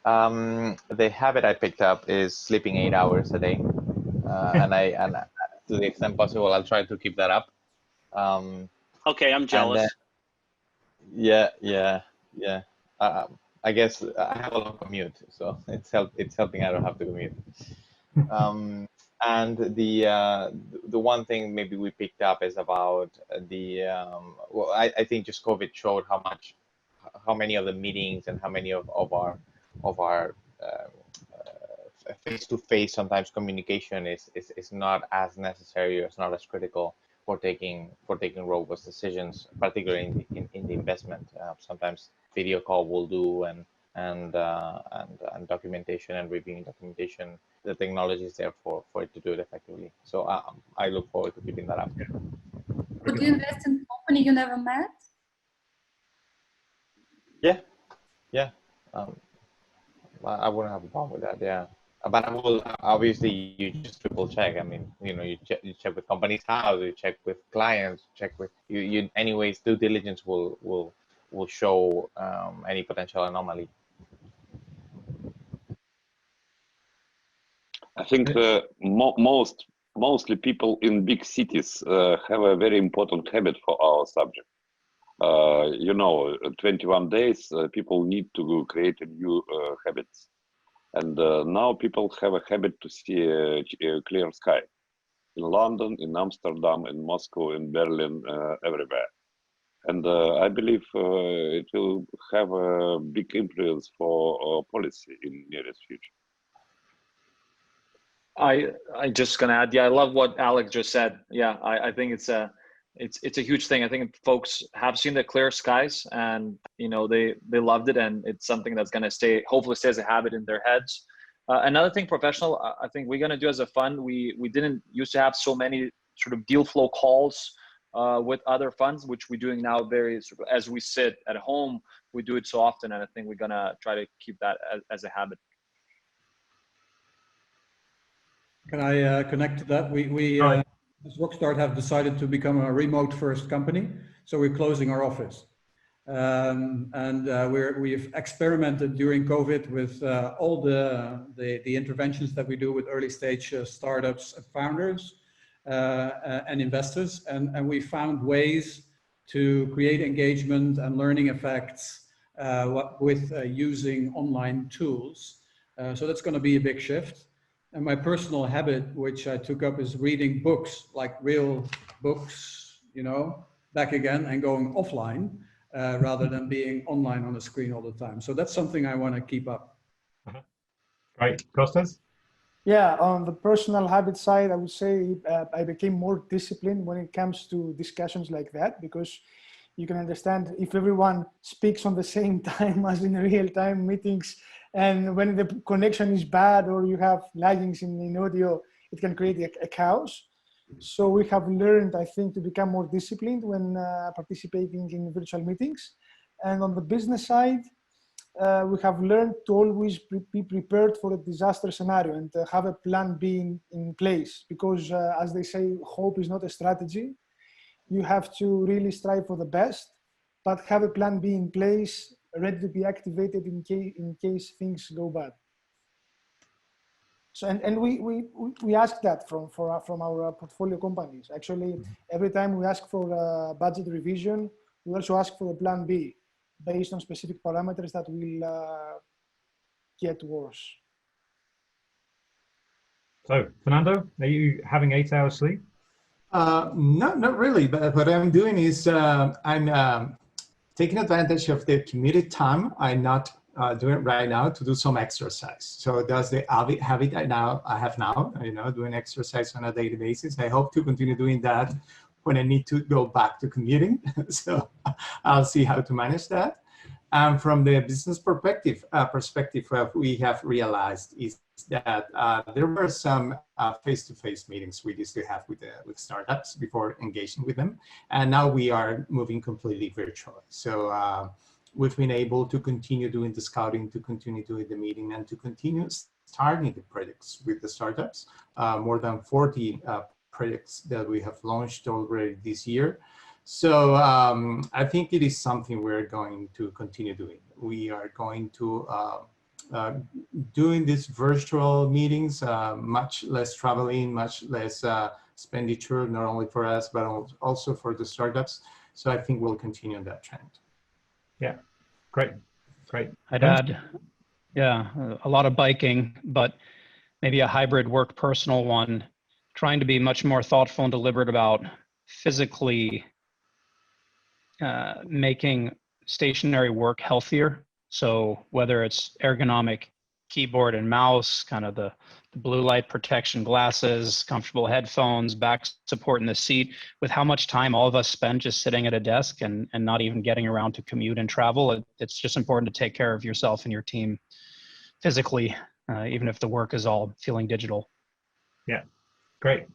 The habit I picked up is sleeping 8 hours a day, and to the extent possible, I'll try to keep that up. Okay, I'm jealous. Yeah. I guess I have a long commute, so it's helping. I don't have to commute. And the one thing maybe we picked up is about I think just COVID showed how many of the meetings and how many of our face-to-face sometimes communication is not as necessary, or it's not as critical for taking robust decisions, particularly in the investment. Sometimes video call will do, and documentation and reviewing documentation. The technology is there for it to do it effectively. So I look forward to keeping that up. Would you invest in a company you never met? Yeah. I wouldn't have a problem with that. Yeah. But I will, obviously, you just triple check. I mean, you check with companies' house, you check with clients, check with you. Anyways, due diligence will show any potential anomaly. I think mostly people in big cities have a very important habit for our subject. 21 days, people need to create a new habits. And now people have a habit to see a clear sky. In London, in Amsterdam, in Moscow, in Berlin, everywhere. And I believe it will have a big influence for policy in nearest future. I just gonna add, yeah, I love what Alex just said. Yeah, I think it's a huge thing. I think folks have seen the clear skies, and they loved it, and it's something that's gonna hopefully stay as a habit in their heads. Another thing, professional, I think we're gonna do as a fund. We didn't used to have so many sort of deal flow calls with other funds, which we're doing now very as we sit at home. We do it so often, and I think we're gonna try to keep that as a habit. Can I connect to that? We as Rockstart have decided to become a remote first company. So we're closing our office. We've experimented during COVID with all the interventions that we do with early stage startups and founders and investors. And we found ways to create engagement and learning effects with using online tools. So that's going to be a big shift. And my personal habit, which I took up, is reading books, like real books, back again and going offline rather than being online on the screen all the time. So that's something I want to keep up. Great. Kostas? Yeah, on the personal habit side, I would say I became more disciplined when it comes to discussions like that, because you can understand if everyone speaks on the same time as in real-time meetings, and when the connection is bad or you have laggings in audio, it can create a chaos. So we have learned, I think, to become more disciplined when participating in virtual meetings. And on the business side, we have learned to always be prepared for a disaster scenario and have a plan B in place, because as they say, hope is not a strategy. You have to really strive for the best, but have a plan B in place, ready to be activated in case things go bad. So, and we ask that from our portfolio companies. Actually, every time we ask for a budget revision, we also ask for a plan B based on specific parameters that will get worse. So, Fernando, are you having 8 hours sleep? No, not really. But what I'm doing is I'm taking advantage of the commuted time. I'm not doing right now to do some exercise. So that's the habit I have now, doing exercise on a daily basis. I hope to continue doing that when I need to go back to commuting. So I'll see how to manage that. And from the business perspective, what we have realized is that there were some face-to-face meetings we used to have with startups before engaging with them, and now we are moving completely virtual. So we've been able to continue doing the scouting, to continue doing the meeting, and to continue starting the projects with the startups. More than 40 projects that we have launched already this year. So I think it is something we're going to continue doing. We are going to doing these virtual meetings, much less traveling, much less expenditure, not only for us, but also for the startups. So I think we'll continue that trend. Yeah, great. I'd add, yeah, a lot of biking, but maybe a hybrid work personal one, trying to be much more thoughtful and deliberate about physically making stationary work healthier. So whether it's ergonomic keyboard and mouse, kind of the blue light protection glasses, comfortable headphones, back support in the seat, with how much time all of us spend just sitting at a desk and not even getting around to commute and travel, it's just important to take care of yourself and your team physically, even if the work is all feeling digital. Yeah, great.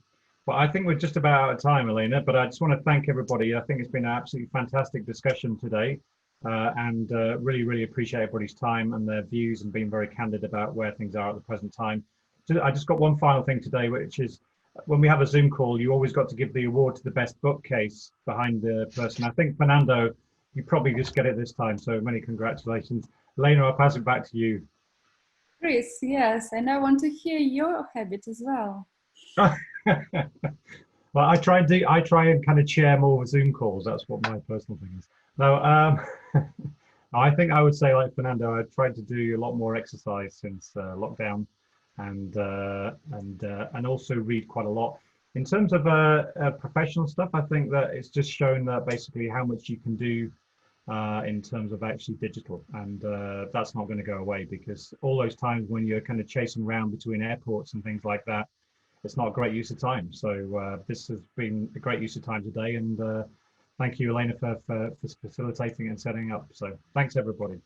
Well, I think we're just about out of time, Elena, but I just want to thank everybody. I think it's been an absolutely fantastic discussion today, and really appreciate everybody's time and their views and being very candid about where things are at the present time. I just got one final thing today, which is when we have a Zoom call, you always got to give the award to the best bookcase behind the person. I think, Fernando, you probably just get it this time, so many congratulations. Elena, I'll pass it back to you. Chris, yes, and I want to hear your habit as well. Well, I try and kind of chair more Zoom calls. That's what my personal thing is. No, I think I would say, like Fernando, I tried to do a lot more exercise since lockdown, and also read quite a lot. In terms of professional stuff, I think that it's just shown that basically how much you can do in terms of actually digital, and that's not going to go away, because all those times when you're kind of chasing around between airports and things like that, it's not a great use of time. So this has been a great use of time today, and thank you, Elena, for facilitating and setting up. So thanks, everybody.